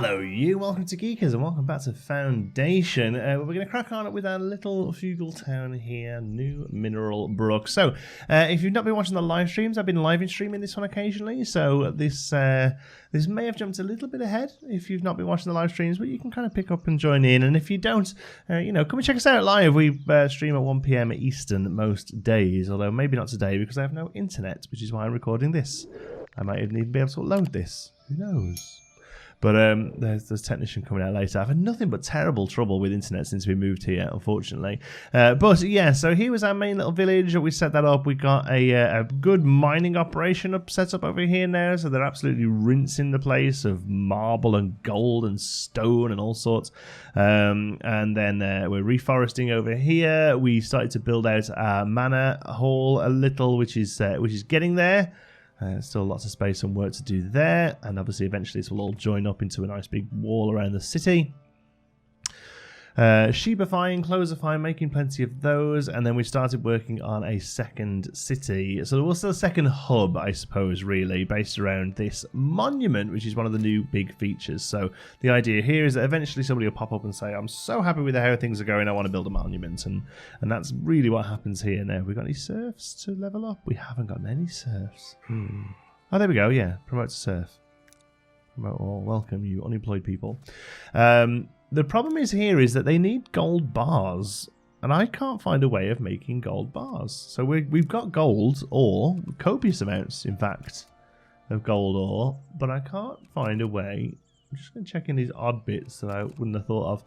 Hello you, welcome to Geekers and welcome back to Foundation. We're going to crack on with our little feudal town here, New Mineral Brook. So, if you've not been watching the live streams, I've been live streaming this one occasionally, so this may have jumped a little bit ahead if you've not been watching the live streams, but you can kind of pick up and join in, and if you don't, come and check us out live. We stream at 1 PM Eastern most days, although maybe not today because I have no internet, which is why I'm recording this. I might even be able to upload this, who knows. But there's technician coming out later. I've had nothing but terrible trouble with internet since we moved here, unfortunately. But yeah, so here was our main little village. We set that up. We got a good mining operation set up over here now. So they're absolutely rinsing the place of marble and gold and stone and all sorts. And then we're reforesting over here. We started to build out our manor hall a little, which is getting there. Still lots of space and work to do there, and obviously eventually this will all join up into a nice big wall around the city. Sheepifying, clothesifying, making plenty of those, and then we started working on a second city. So there was still a second hub, I suppose, really, based around this monument, which is one of the new big features. So the idea here is that eventually somebody will pop up and say, I'm so happy with how things are going, I want to build a monument. And that's really what happens here now. We've got any serfs to level up? We haven't got many serfs. Oh, there we go, yeah. Promote to serf. Promote all. Welcome, you unemployed people. The problem is that they need gold bars, and I can't find a way of making gold bars. So we've got gold ore, copious amounts, in fact, of gold ore, but I can't find a way. I'm just going to check in these odd bits that I wouldn't have thought of.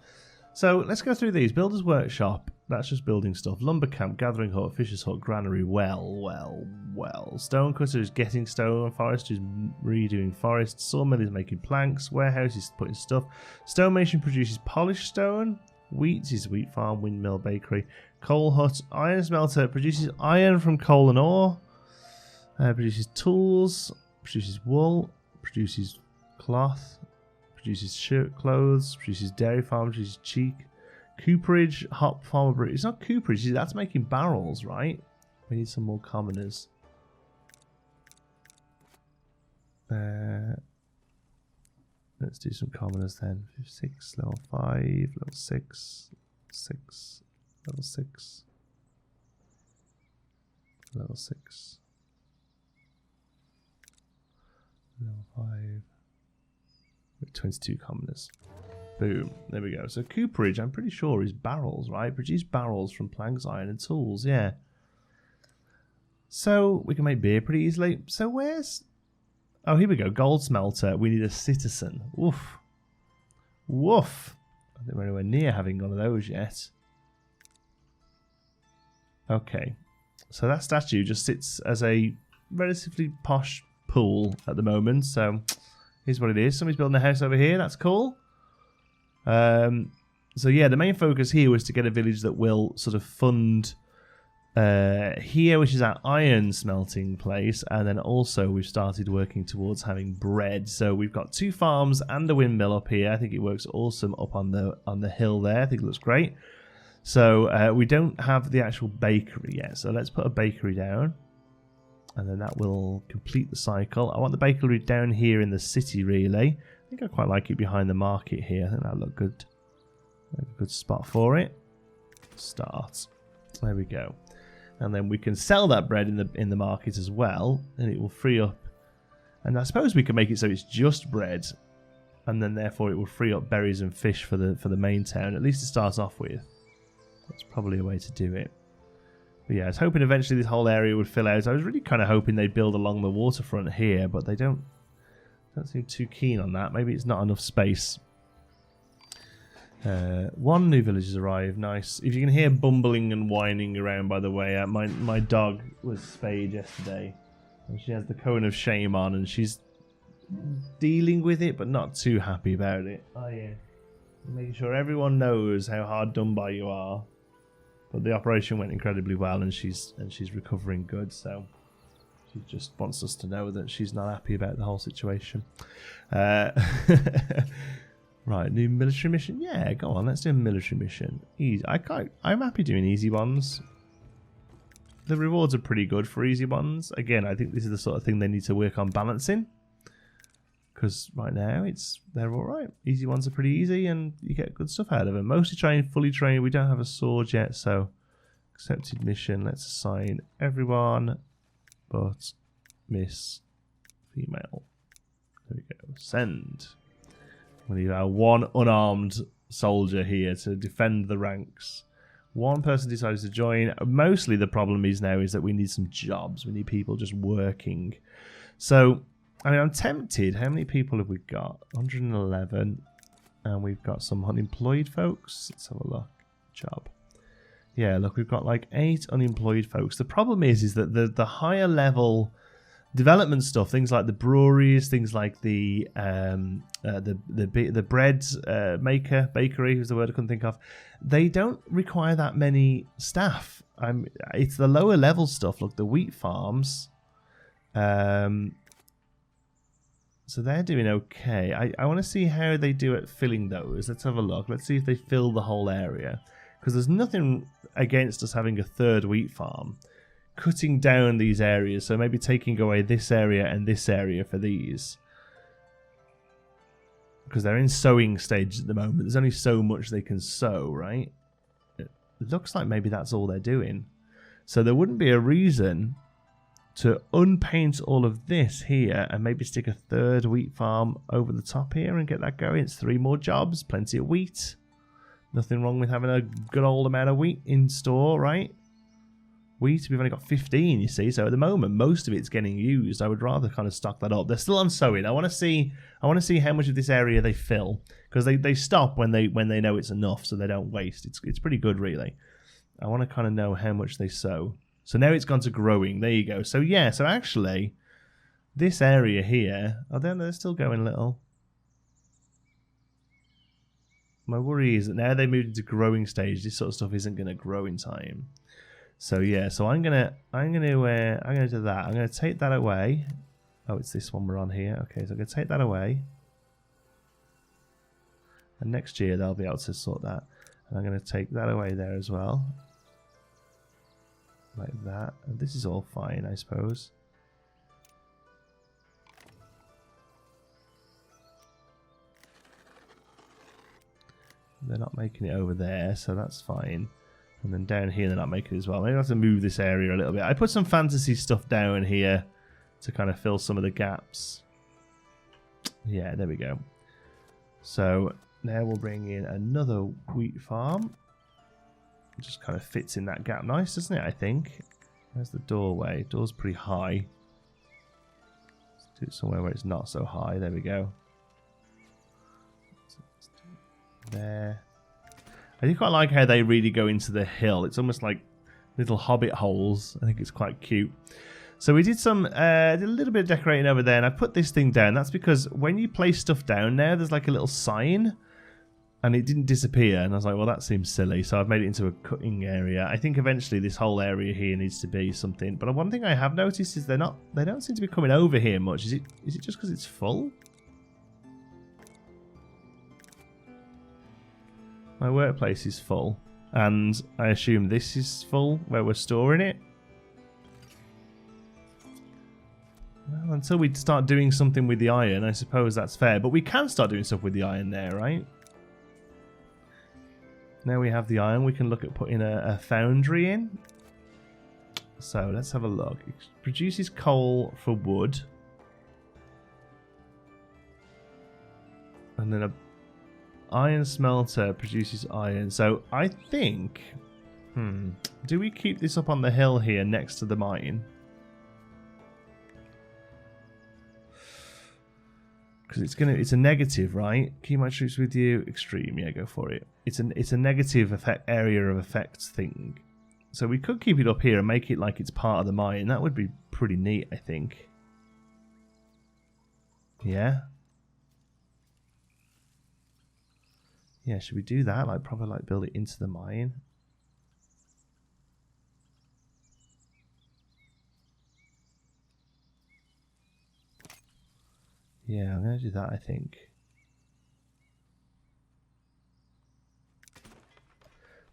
So let's go through these. Builder's workshop, that's just building stuff. Lumber camp, gathering hut, fisher's hut, granary, well. Stonecutter is getting stone. Forestry is redoing forest. Sawmill is making planks. Warehouse is putting stuff. Stonemason produces polished stone. Wheat is wheat farm, windmill, bakery. Coal hut, iron smelter produces iron from coal and ore. Produces tools. Produces wool. Produces cloth. Produces shirt clothes. Produces dairy farm. Produces cheek. Cooperage, hop farmer brew. It's not cooperage, that's making barrels, right? We need some more commoners. Let's do some commoners then. 6, level 5, level 6, 6, level 6, level 6, level 5. 22 commoners. Boom. There we go. So cooperage, I'm pretty sure, is barrels, right? Produce barrels from planks, iron, and tools. Yeah. So we can make beer pretty easily. So where's... Oh, here we go. Gold smelter. We need a citizen. Woof. Woof. I don't think we're anywhere near having one of those yet. Okay. So that statue just sits as a relatively posh pool at the moment. So here's what it is. Somebody's building a house over here. That's cool. So yeah, the main focus here was to get a village that will sort of fund here, which is our iron smelting place, and then also we've started working towards having bread. So we've got 2 farms and a windmill up here. I think it works awesome up on the hill there. I think it looks great. So we don't have the actual bakery yet, so let's put a bakery down, and then that will complete the cycle. I want the bakery down here in the city, really. I think I quite like it behind the market here. I think that'll look good. A good spot for it. Start. There we go. And then we can sell that bread in the market as well, and it will free up. And I suppose we can make it so it's just bread, and then therefore it will free up berries and fish for the main town, at least to start off with. That's probably a way to do it. But yeah, I was hoping eventually this whole area would fill out. I was really kind of hoping they'd build along the waterfront here, but they don't seem too keen on that. Maybe it's not enough space. 1 new village has arrived. Nice. If you can hear bumbling and whining around, by the way, my dog was spayed yesterday, and she has the cone of shame on, and she's dealing with it, but not too happy about it. Oh yeah, making sure everyone knows how hard done by you are. But the operation went incredibly well, and she's recovering good. So she just wants us to know that she's not happy about the whole situation. Right, new military mission. Yeah, go on. Let's do a military mission. Easy. I'm happy doing easy ones. The rewards are pretty good for easy ones. Again, I think this is the sort of thing they need to work on balancing. Because right now they're all right. Easy ones are pretty easy, and you get good stuff out of them. Mostly trained, fully trained. We don't have a sword yet, so accepted mission. Let's assign everyone but Miss Female. There we go. Send. We need our one unarmed soldier here to defend the ranks. One person decides to join. Mostly the problem is that we need some jobs. We need people just working. So, I mean, I'm tempted. How many people have we got? 111. And we've got some unemployed folks. Let's have a look. Job. Yeah, look, we've got like 8 unemployed folks. The problem is that the higher level development stuff, things like the breweries, things like the bread bakery was the word I couldn't think of. They don't require that many staff. It's the lower level stuff. Look, the wheat farms. So they're doing okay. I want to see how they do at filling those. Let's have a look. Let's see if they fill the whole area. Because there's nothing against us having a third wheat farm. Cutting down these areas, so maybe taking away this area and this area for these, because they're in sowing stage at the moment. There's only so much they can sow, right? It looks like maybe that's all they're doing, so there wouldn't be a reason to unpaint all of this here and maybe stick a third wheat farm over the top here and get that going. It's 3 more jobs, plenty of wheat. Nothing wrong with having a good old amount of wheat in store, right? Wheat, we've only got 15, you see, so at the moment most of it's getting used. I would rather kind of stock that up. They're still on sowing. I want to see how much of this area they fill, because they stop when they know it's enough, so they don't waste. It's pretty good, really. I want to kind of know how much they sow. So now it's gone to growing. There you go. So yeah, so actually this area here, they're still going little. My worry is that now they moved into growing stage, this sort of stuff isn't going to grow in time. So yeah, so I'm gonna do that. I'm gonna take that away. Oh, it's this one we're on here. Okay, so I'm gonna take that away. And next year they'll be able to sort that. And I'm gonna take that away there as well. Like that. And this is all fine, I suppose. They're not making it over there, so that's fine. And then down here they're not making it as well. Maybe I have to move this area a little bit. I put some fantasy stuff down here to kind of fill some of the gaps. Yeah, there we go. So now we'll bring in another wheat farm. It just kind of fits in that gap. Nice, doesn't it, I think? There's the doorway. Door's pretty high. Let's do it somewhere where it's not so high. There we go. There. I do quite like how they really go into the hill. It's almost like little hobbit holes. I think it's quite cute. So we did did a little bit of decorating over there, and I put this thing down. That's because when you place stuff down now, there's like a little sign, and it didn't disappear. And I was like, well, that seems silly. So I've made it into a cutting area. I think eventually this whole area here needs to be something. But one thing I have noticed is they don't seem to be coming over here much. Is it just because it's full? My workplace is full, and I assume this is full where we're storing it. Well, until we start doing something with the iron, I suppose that's fair. But we can start doing stuff with the iron there, right? Now we have the iron, we can look at putting a foundry in. So let's have a look. It produces coal for wood. And then a iron smelter produces iron. So I think, do we keep this up on the hill here next to the mine? Because it's a negative, right? Keep my troops with you. Extreme, yeah, go for it. It's a negative area of effects thing. So we could keep it up here and make it like it's part of the mine. That would be pretty neat, I think. Yeah. Yeah, should we do that? Like, probably like build it into the mine. Yeah, I'm going to do that, I think.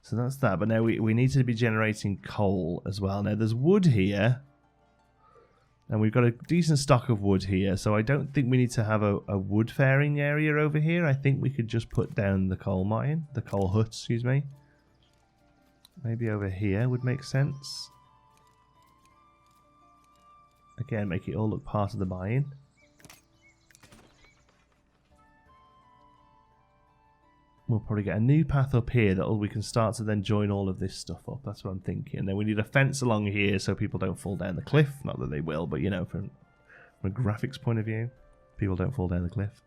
So that's that. But now we need to be generating coal as well. Now, there's wood here. And we've got a decent stock of wood here, so I don't think we need to have a wood faring area over here. I think we could just put down the coal mine, the coal hut, excuse me. Maybe over here would make sense. Again, make it all look part of the mine. We'll probably get a new path up here that we can start to then join all of this stuff up. That's what I'm thinking. And then we need a fence along here so people don't fall down the cliff. Not that they will, but you know, from a graphics point of view, people don't fall down the cliff.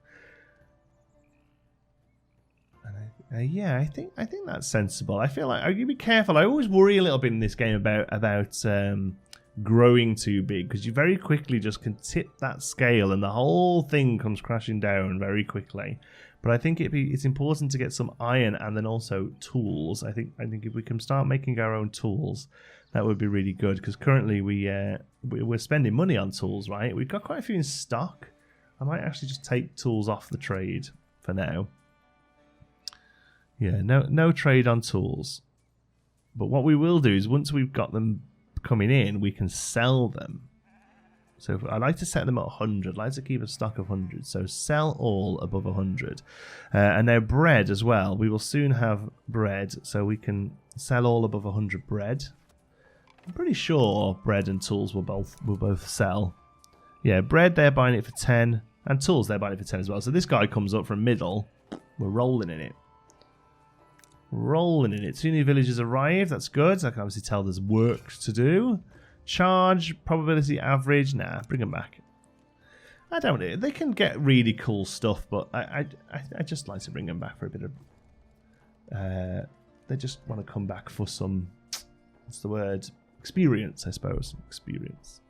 And yeah, I think that's sensible. I feel like I gotta be careful. I always worry a little bit in this game about growing too big, because you very quickly just can tip that scale and the whole thing comes crashing down very quickly. But I think it's important to get some iron and then also tools. I think if we can start making our own tools, that would be really good. Because currently we're spending money on tools, right? We've got quite a few in stock. I might actually just take tools off the trade for now. Yeah, no trade on tools. But what we will do is once we've got them coming in, we can sell them. So I like to set them at 100. I like to keep a stock of 100. So sell all above 100. And now bread as well. We will soon have bread, so we can sell all above 100 bread. I'm pretty sure bread and tools will both sell. Yeah, bread they're buying it for 10, and tools they're buying it for 10 as well. So this guy comes up from middle. We're rolling in it. Rolling in it. 2 new villagers arrived. That's good. I can obviously tell there's work to do. Charge, probability average. Nah, bring them back. I don't know. They can get really cool stuff, but I just like to bring them back for a bit of... they just want to come back for some... What's the word? Experience, I suppose. Experience.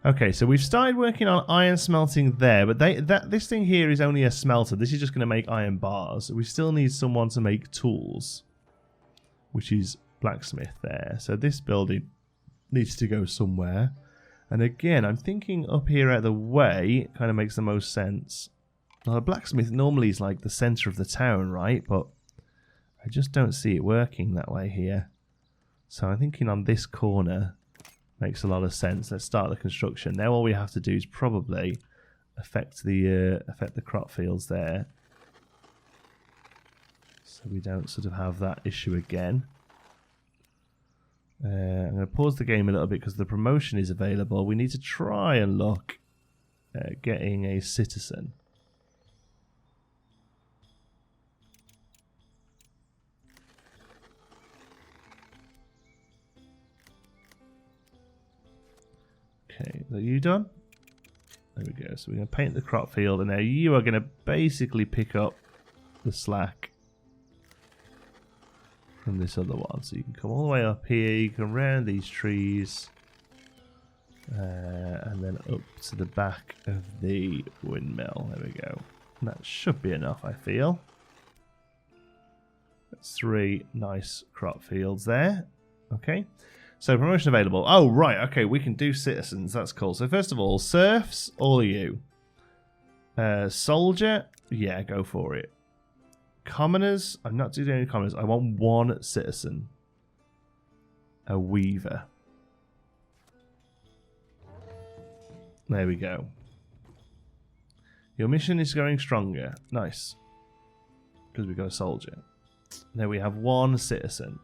Okay, so we've started working on iron smelting there, but this thing here is only a smelter. This is just going to make iron bars. We still need someone to make tools, which is blacksmith there. So this building needs to go somewhere. And again, I'm thinking up here out of the way kind of makes the most sense. Now, a blacksmith normally is like the center of the town, right? But I just don't see it working that way here. So I'm thinking on this corner makes a lot of sense. Let's start the construction. Now all we have to do is probably affect the crop fields there, so we don't sort of have that issue again. I'm going to pause the game a little bit because the promotion is available. We need to try and look at getting a citizen. Okay, are you done? There we go. So we're going to paint the crop field, and now you are going to basically pick up the slack from this other one. So you can come all the way up here, you can round these trees, and then up to the back of the windmill. There we go. And that should be enough, I feel. That's 3 nice crop fields there. Okay. So promotion available. Oh, right. Okay, we can do citizens. That's cool. So first of all, serfs, all of you. Soldier, yeah, go for it. Commoners, I'm not doing any commoners. I want 1 citizen. A weaver. There we go. Your mission is going stronger. Nice. Because we've got a soldier. Now we have 1 citizen.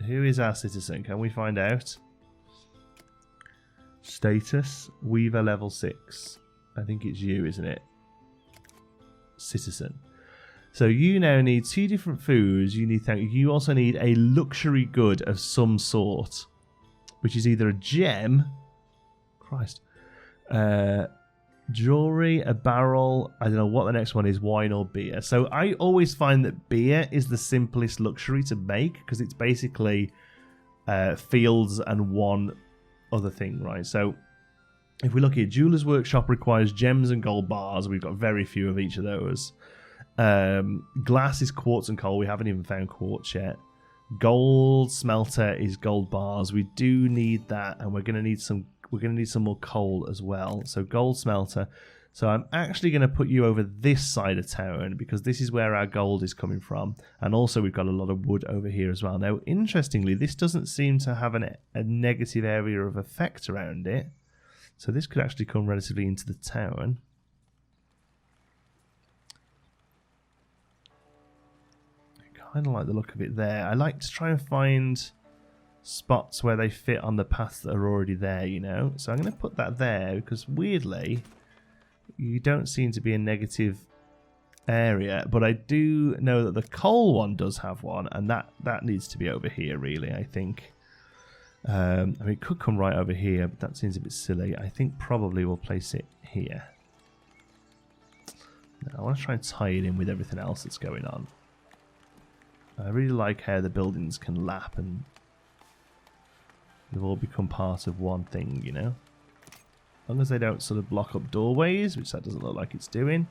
Who is our citizen? Can we find out? Status. Weaver level 6. I think it's you, isn't it? Citizen. So you now need 2 different foods. You also need a luxury good of some sort, which is either a gem, Christ, jewelry, a barrel. I don't know what the next one is, wine or beer. So I always find that beer is the simplest luxury to make because it's basically fields and 1 other thing, right? So if we look here, Jeweler's Workshop requires gems and gold bars. We've got very few of each of those. Glass is quartz and coal. We haven't even found quartz yet. Gold smelter is gold bars. We do need that, and we're going to need some more coal as well. So gold smelter. So I'm actually going to put you over this side of town because this is where our gold is coming from. And also we've got a lot of wood over here as well. Now, interestingly, this doesn't seem to have a negative area of effect around it. So this could actually come relatively into the town. I kind of like the look of it there. I like to try and find spots where they fit on the paths that are already there, you know. So I'm going to put that there because weirdly, you don't seem to be a negative area. But I do know that the coal one does have one, and that needs to be over here, really, I think. I mean, it could come right over here, but that seems a bit silly. I think probably we'll place it here. Now, I want to try and tie it in with everything else that's going on. I really like how the buildings can lap and they've all become part of one thing, you know? As long as they don't sort of block up doorways, which that doesn't look like it's doing,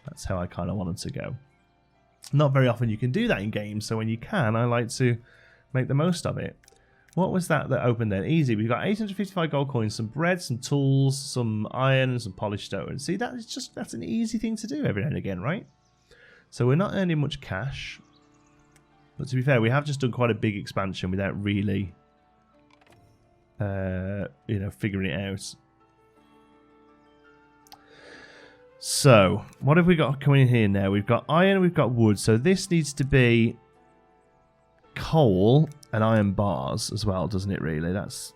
that's how I kind of want them to go. Not very often you can do that in games, so when you can, I like to make the most of it. What was that opened then? Easy. We've got 855 gold coins, some bread, some tools, some iron, and some polished stone. See, that's an easy thing to do every now and again, right? So we're not earning much cash. But to be fair, we have just done quite a big expansion without really, you know, figuring it out. So, what have we got coming in here now? We've got iron, we've got wood. So this needs to be coal and iron bars as well, doesn't it, really? That's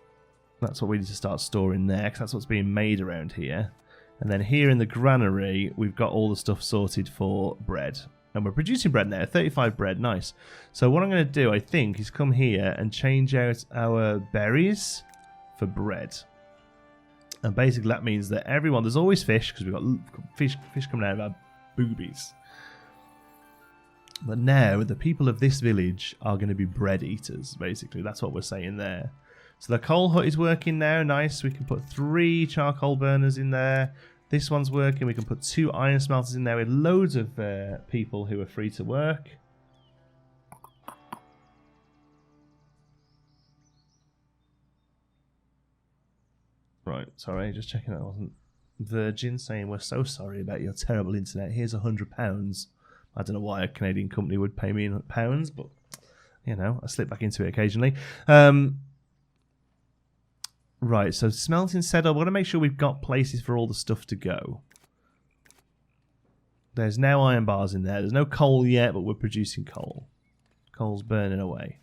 what we need to start storing there, because that's what's being made around here. And then here in the granary, we've got all the stuff sorted for bread. And we're producing bread now, 35 bread, nice. So what I'm going to do, I think, is come here and change out our berries for bread. And basically that means that everyone, there's always fish, because we've got fish coming out of our boobies. But now, the people of this village are going to be bread eaters, basically. That's what we're saying there. So the coal hut is working now, nice. We can put 3 charcoal burners in there. This one's working. We can put 2 iron smelters in there with loads of people who are free to work. Right, sorry, just checking that wasn't Virgin saying we're so sorry about your terrible internet. Here's £100. I don't know why a Canadian company would pay me in pounds, but, you know, I slip back into it occasionally. Right, so smelting set up. I want to make sure we've got places for all the stuff to go. There's no iron bars in there. There's no coal yet, but we're producing coal. Coal's burning away.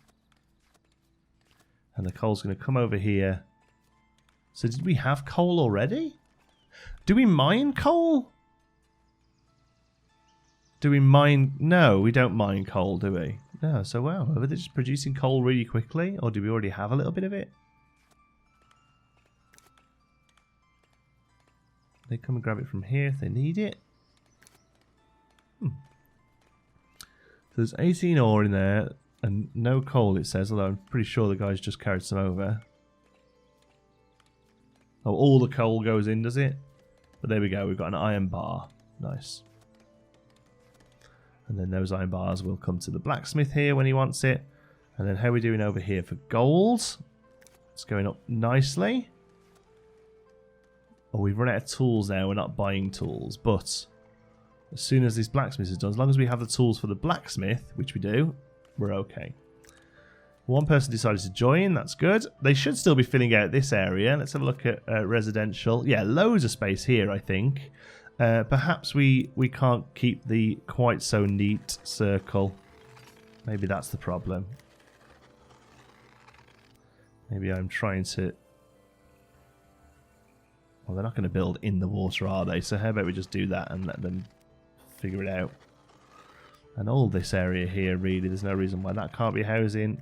And the coal's going to come over here. So did we have coal already? Do we mine coal? Do we mine... No, we don't mine coal, do we? No, so wow. Are they just producing coal really quickly? Or do we already have a little bit of it? They come and grab it from here if they need it. So there's 18 ore in there and no coal, it says, although I'm pretty sure the guys just carried some over. Oh, all the coal goes in, does it? But there we go, we've got an iron bar. Nice. And then those iron bars will come to the blacksmith here when he wants it. And then how are we doing over here for gold? It's going up nicely. Oh, we've run out of tools now. We're not buying tools. But as soon as this blacksmith is done, as long as we have the tools for the blacksmith, which we do, we're okay. One person decided to join. That's good. They should still be filling out this area. Let's have a look at residential. Yeah, loads of space here, I think. Perhaps we can't keep the quite so neat circle. Maybe that's the problem. Maybe I'm trying to... Well, they're not going to build in the water, are they? So how about we just do that and let them figure it out. And all this area here, really, there's no reason why that can't be housing.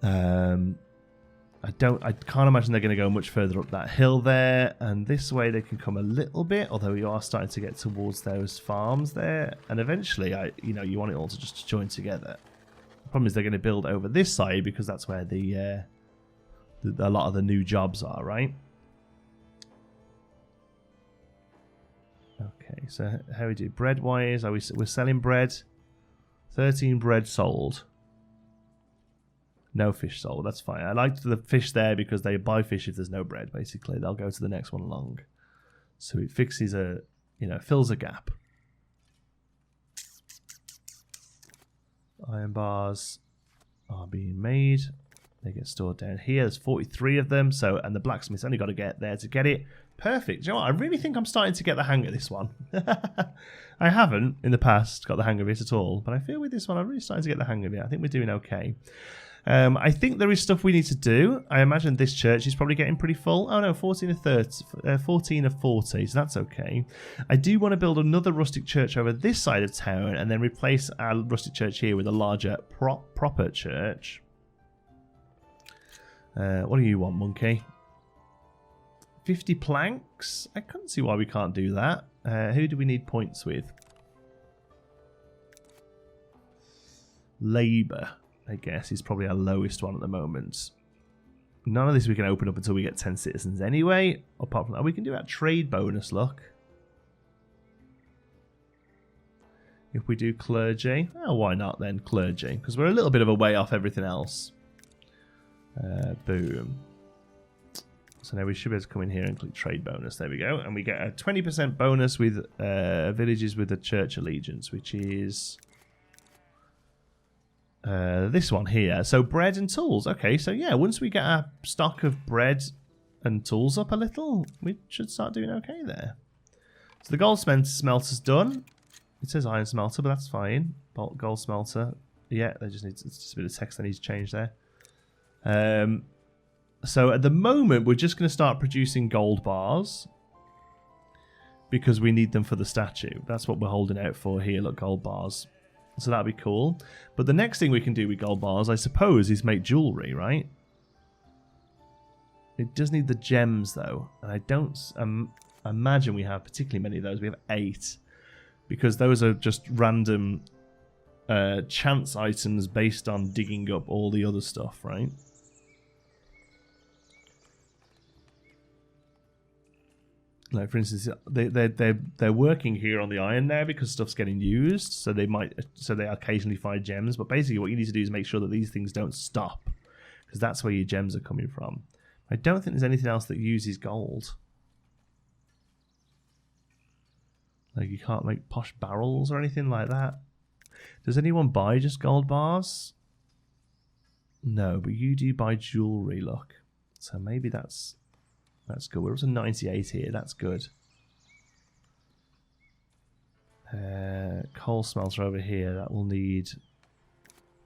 I can't imagine they're going to go much further up that hill there. And this way they can come a little bit, although you are starting to get towards those farms there. And eventually, you want it all to just join together. The problem is they're going to build over this side because that's where a lot of the new jobs are, right? Okay, so how we do bread-wise? We're selling bread. 13 bread sold. No fish sold, that's fine. I liked the fish there because they buy fish if there's no bread, basically. They'll go to the next one along. So it fixes fills a gap. Iron bars are being made. They get stored down here. There's 43 of them. So, and the blacksmith's only got to get there to get it. Perfect. Do you know what? I really think I'm starting to get the hang of this one. I haven't in the past got the hang of it at all, but I feel with this one I'm really starting to get the hang of it. I think we're doing okay. I think there is stuff we need to do. I imagine this church is probably getting pretty full. Oh no, 14 of 40, so that's okay. I do want to build another rustic church over this side of town and then replace our rustic church here with a larger proper church. What do you want, monkey? 50 planks? I couldn't see why we can't do that. Who do we need points with? Labour, I guess, is probably our lowest one at the moment. None of this we can open up until we get 10 citizens anyway. Apart from that, we can do our trade bonus, look. If we do clergy, oh, why not then clergy? Because we're a little bit of a way off everything else. Boom. So now we should be able to come in here and click trade bonus. There we go. And we get a 20% bonus with villages with a church allegiance, which is this one here. So bread and tools. Okay, so yeah, once we get our stock of bread and tools up a little, we should start doing okay there. So the gold smelter's done. It says iron smelter, but that's fine. Gold smelter. Yeah, they just need it's just a bit of text they need to change there. So at the moment, we're just going to start producing gold bars because we need them for the statue. That's what we're holding out for here. Look, gold bars. So that'd be cool. But the next thing we can do with gold bars, I suppose, is make jewelry, right? It does need the gems, though. And I don't imagine we have particularly many of those. We have 8 because those are just random chance items based on digging up all the other stuff, right? Like, for instance, they're working here on the iron now because stuff's getting used, so they occasionally find gems. But basically, what you need to do is make sure that these things don't stop, because that's where your gems are coming from. I don't think there's anything else that uses gold. Like, you can't make posh barrels or anything like that. Does anyone buy just gold bars? No, but you do buy jewelry. Look, so maybe that's good. We're up to 98 here. That's good. Coal smelter over here. That will need...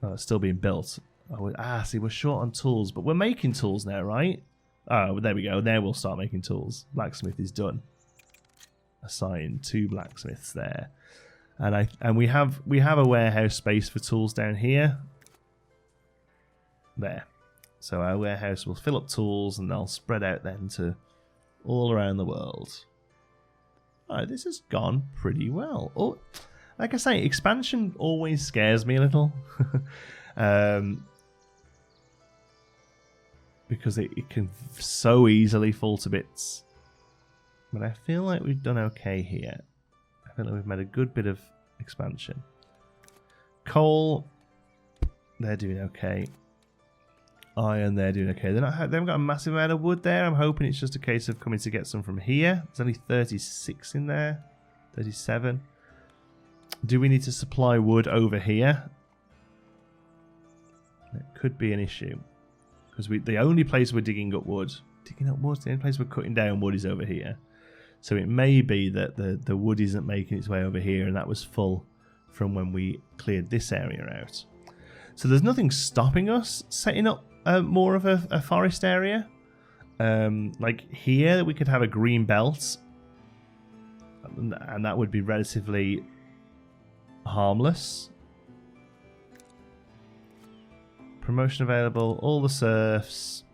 Oh, it's still being built. Oh, see, we're short on tools, but we're making tools now, right? Oh, there we go. There we'll start making tools. Blacksmith is done. Assign 2 blacksmiths there, and we have a warehouse space for tools down here. There. So our warehouse will fill up tools and they'll spread out then to all around the world. Alright, this has gone pretty well. Oh, like I say, expansion always scares me a little. Because it can so easily fall to bits. But I feel like we've done okay here. I feel like we've made a good bit of expansion. Coal, they're doing okay. Iron, they're doing okay. They haven't got a massive amount of wood there. I'm hoping it's just a case of coming to get some from here. There's only 36 in there. 37. Do we need to supply wood over here? That could be an issue. Because the only place we're digging up wood, the only place we're cutting down wood is over here. So it may be that the wood isn't making its way over here, and that was full from when we cleared this area out. So there's nothing stopping us setting up more of a forest area. Like here, we could have a green belt, and that would be relatively harmless. Promotion available, all the serfs.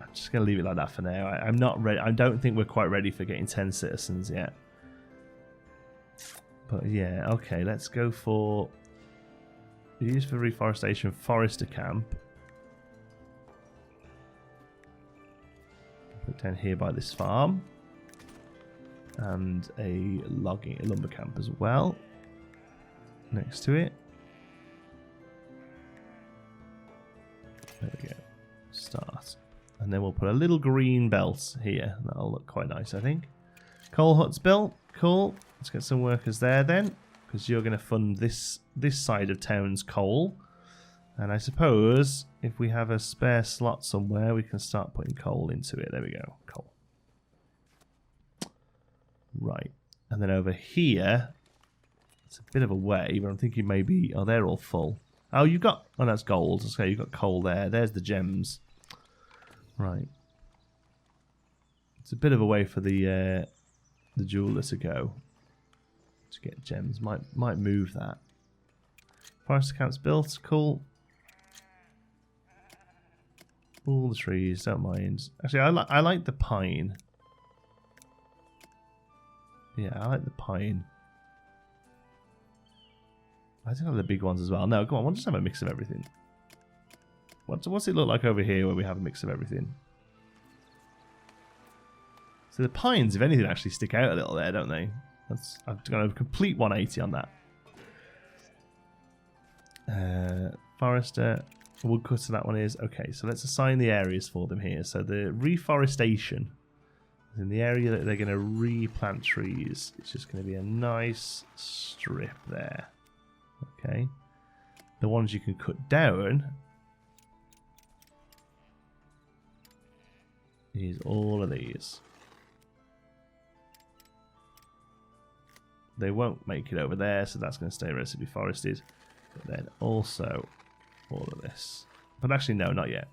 I'm just going to leave it like that for now. I'm not ready. I don't think we're quite ready for getting 10 citizens yet. But yeah, okay, let's go for use for reforestation, forester camp. Put down here by this farm. And a lumber camp as well. Next to it. There we go. Start. And then we'll put a little green belt here. That'll look quite nice, I think. Coal hut's built. Cool. Let's get some workers there then, because you're going to fund this side of town's coal. And I suppose if we have a spare slot somewhere, we can start putting coal into it. There we go, coal. Right, and then over here, it's a bit of a way, but I'm thinking maybe, oh, they're all full. Oh, you've got, oh, that's gold. Okay, you've got coal there. There's the gems. Right. It's a bit of a way for the jeweler to go to get gems. Might move that. Forest camp's built. Cool. All the trees. Don't mind. Actually, I like the pine. Yeah, I like the pine. I think I have the big ones as well. No, come on. We'll just have a mix of everything. What's it look like over here where we have a mix of everything? So the pines, if anything, actually stick out a little there, don't they? I've got a complete 180 on that. Forester, woodcutter, that one is. Okay, so let's assign the areas for them here. So the reforestation is in the area that they're going to replant trees. It's just going to be a nice strip there. Okay. The ones you can cut down is all of these. They won't make it over there, so that's going to stay relatively forested. But then also all of this. But actually, no, not yet.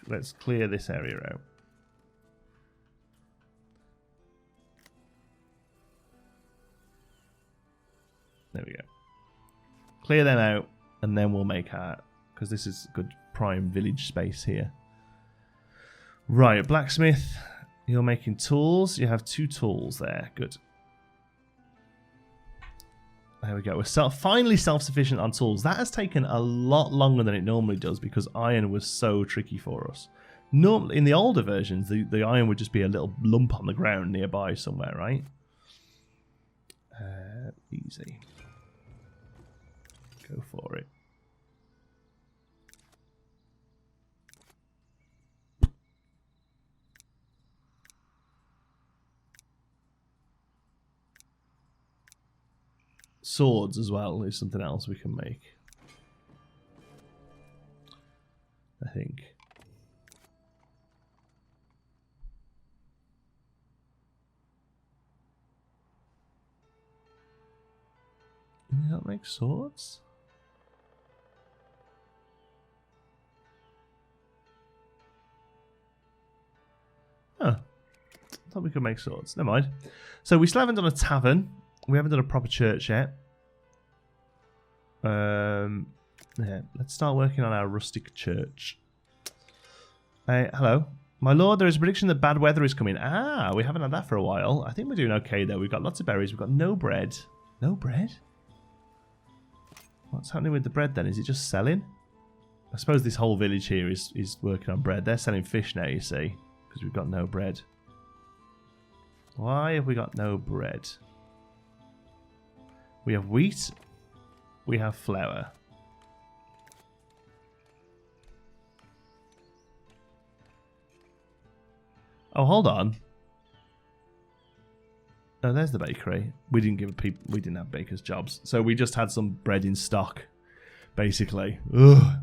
Let's clear this area out. There we go. Clear them out, and then we'll make our, because this is good prime village space here. Right, blacksmith, you're making tools. You have 2 tools there. Good. There we go. We're finally self-sufficient on tools. That has taken a lot longer than it normally does because iron was so tricky for us. Normally, in the older versions, the iron would just be a little lump on the ground nearby somewhere, right? Easy. Go for it. Swords as well is something else we can make. I think. Can you not make swords? Huh. I thought we could make swords. Never mind. So we still haven't done a tavern. We haven't done a proper church yet. Yeah, let's start working on our rustic church. Hello. My lord, there is a prediction that bad weather is coming. Ah, we haven't had that for a while. I think we're doing okay, though. We've got lots of berries. We've got no bread. No bread? What's happening with the bread, then? Is it just selling? I suppose this whole village here is working on bread. They're selling fish now, you see, because we've got no bread. Why have we got no bread? We have wheat. We have flour. Oh, hold on. Oh, there's the bakery. We didn't have bakers' jobs, so we just had some bread in stock, basically. Ugh,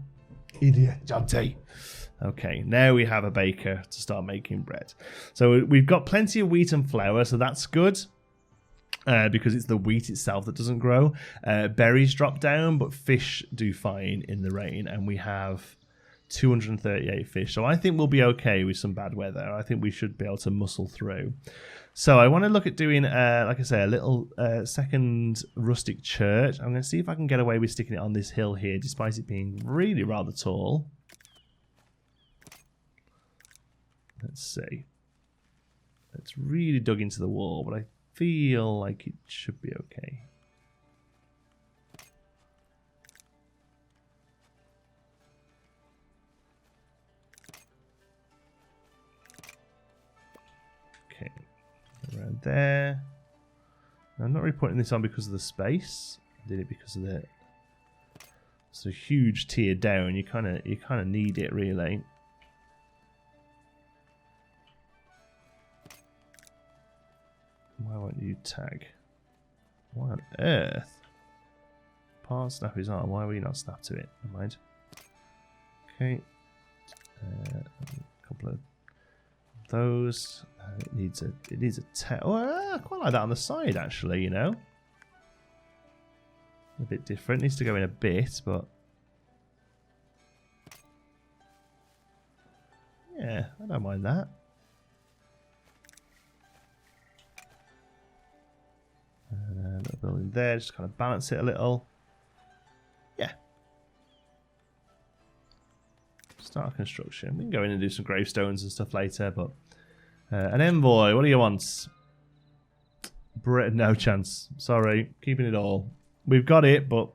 idiot, Jonty. Okay, now we have a baker to start making bread. So we've got plenty of wheat and flour, so that's good. Because it's the wheat itself that doesn't grow. Berries drop down, but fish do fine in the rain, and we have 238 fish. So I think we'll be okay with some bad weather. I think we should be able to muscle through. So I want to look at doing, like I say, a little second rustic church. I'm going to see if I can get away with sticking it on this hill here, despite it being really rather tall. Let's see. It's really dug into the wall, but I feel like it should be okay. Okay, around there. I'm not really putting this on because of the space. I did it because of the. It's a huge tier down. You kind of need it really. Why won't you tag? Why on earth? Part snap his arm. Why will you not snap to it? Never mind. Okay. A couple of those. It needs a tag. Oh, I quite like that on the side actually. You know, a bit different. Needs to go in a bit, but yeah, I don't mind that. Little building there, just kind of balance it a little. Yeah. Start construction. We can go in and do some gravestones and stuff later, but an envoy, what do you want? No chance. Sorry, keeping it all. We've got it, but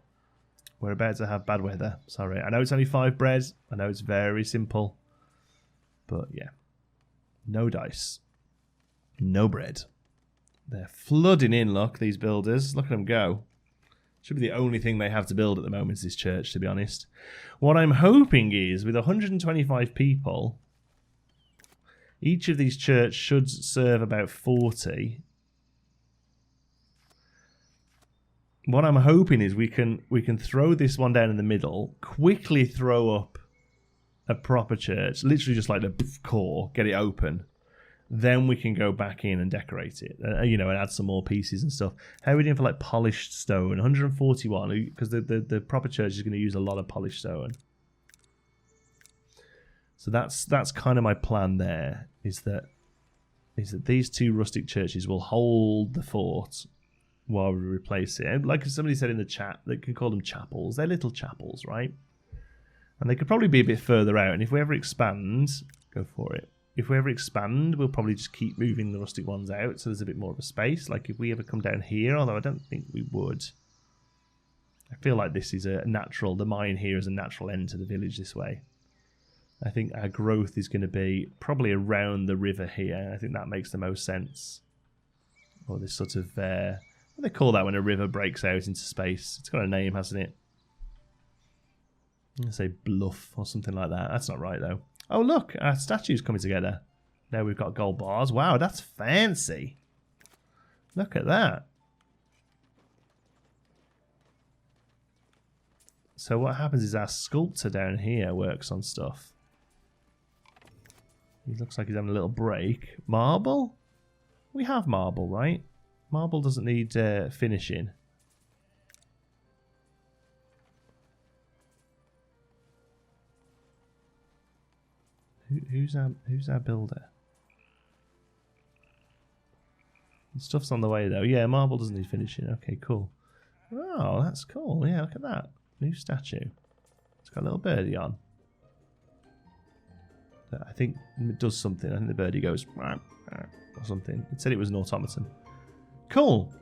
we're about to have bad weather. Sorry. I know it's only 5 bread. I know it's very simple. But yeah. No dice. No bread. They're flooding in, look, these builders. Look at them go. Should be the only thing they have to build at the moment is this church, to be honest. What I'm hoping is, with 125 people, each of these churches should serve about 40. What I'm hoping is we can throw this one down in the middle, quickly throw up a proper church, literally just like the core, get it open. Then we can go back in and decorate it, you know, and add some more pieces and stuff. How are we doing for like polished stone? 141, because the proper church is going to use a lot of polished stone. So that's kind of my plan there. Is that these 2 rustic churches will hold the fort while we replace it. Like somebody said in the chat, they can call them chapels. They're little chapels, right? And they could probably be a bit further out. And if we ever expand, go for it. If we ever expand, we'll probably just keep moving the rustic ones out so there's a bit more of a space. Like if we ever come down here, although I don't think we would. I feel like this is a natural, the mine here is a natural end to the village this way. I think our growth is going to be probably around the river here. I think that makes the most sense. Or this sort of, what do they call that when a river breaks out into space? It's got a name, hasn't it? I'm going to say bluff or something like that. That's not right though. Oh, look, our statue's coming together. Now we've got gold bars. Wow, that's fancy. Look at that. So what happens is our sculptor down here works on stuff. He looks like he's having a little break. Marble? We have marble, right? Marble doesn't need finishing. Who's our builder? Stuff's on the way though. Yeah, marble doesn't need finishing. Okay, cool. Oh, that's cool. Yeah, look at that. New statue. It's got a little birdie on. I think it does something. I think the birdie goes or something. It said it was an automaton. Cool.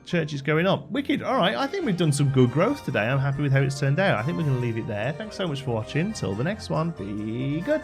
Church is going up. Wicked. All right, I think we've done some good growth today. I'm happy with how it's turned out. I think we're going to leave it there. Thanks so much for watching. Till the next one. Be good.